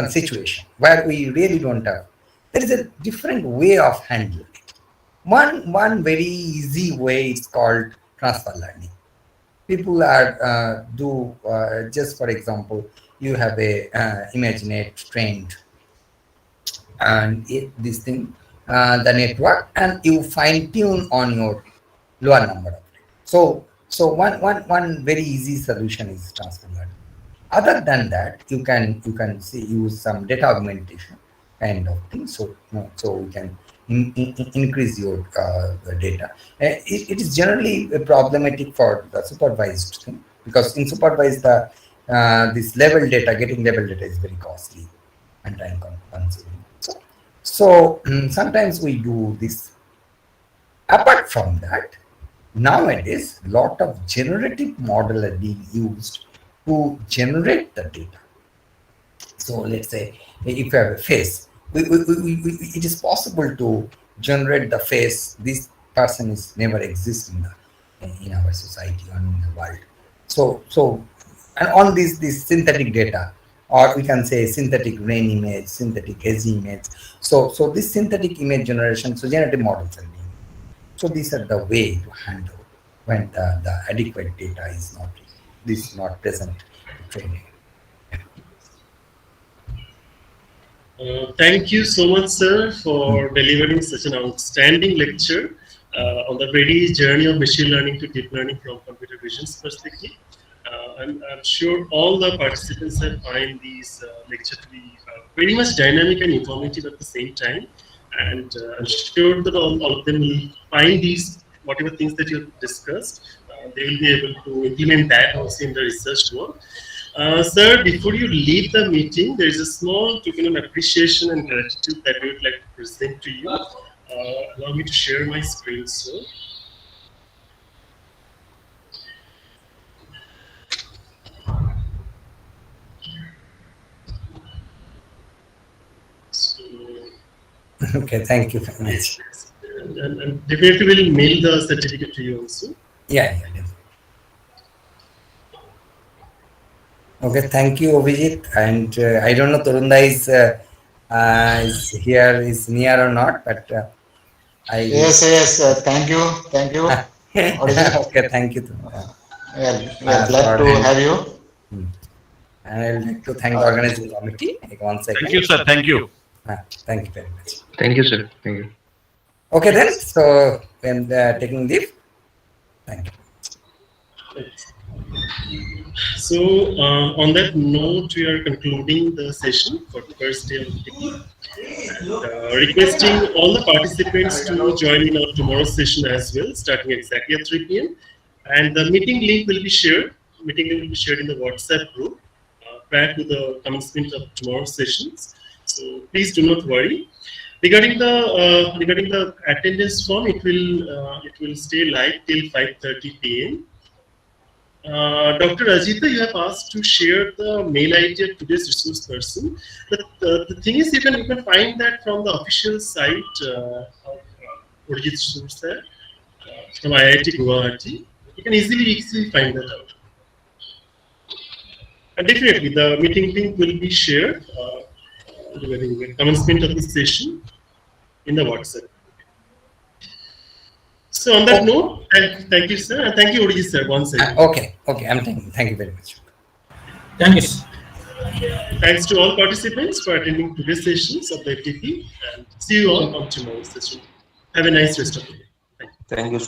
situation where we really don't have. There is a different way of handling it. One very easy way is called transfer learning. People are just for example, you have a ImagineNet trained and this thing, the network, and you fine tune on your lower number of it. So one very easy solution is transfer learning. Other than that, you can use some data augmentation kind of thing. So so we can increase your data. It is generally problematic for the supervised thing, because in supervised this getting level data is very costly and time consuming. So sometimes we do this. Apart from that, nowadays lot of generative model are being used to generate the data. So let's say if you have a face, it is possible to generate the face. This person is never exist in our society or in the world. So and on this synthetic data, or we can say synthetic rain image, synthetic hazy image. So this synthetic image generation, so generative models are being. So these are the way to handle when the adequate data is not present to training. Thank you so much, sir, for delivering such an outstanding lecture on the very journey of machine learning to deep learning from computer vision's perspective. I'm sure all the participants have find this lecture to be very much dynamic and informative at the same time. And I'm sure that all of them will find these, whatever things that you discussed, they will be able to implement that also in the research work. Sir, before you leave the meeting, there is a small token of appreciation and gratitude that we would like to present to you. Allow me to share my screen, sir. So, okay, thank you very much. And definitely we'll mail the certificate to you also. Yeah, definitely. Okay, thank you, Abhijit. And I don't know Tarun is here, is near or not, but Yes. Thank you. Okay, thank you. We are glad to have you. And I would like to thank the organizing committee once again. Thank you, sir. Thank you. Thank you very much. Thank you, sir. Thank you. Okay, then. So when taking leave, thank you. So on that note, we are concluding the session for the first day of the meeting. And requesting all the participants to join in our tomorrow's session as well, starting exactly at 3 p.m. And the meeting link will be shared. Meeting link will be shared in the WhatsApp group prior to the commencement of tomorrow's sessions. So please do not worry. Regarding the attendance form, it will stay live till 5:30 p.m. Dr. Ajita, you have asked to share the mail ID of today's resource person. The thing is, you can find that from the official site of Urjit Resource from IIT Guwahati. You can easily find that out. And definitely, the meeting link will be shared during the commencement of the session in the WhatsApp. So on that note, thank you, sir, and thank you, Urjit, sir, once again. Okay, I'm thank you very much. Thank you, sir. Thanks to all participants for attending today's sessions of the FDP, and see you all on tomorrow's session. Have a nice rest of the day. Thank you.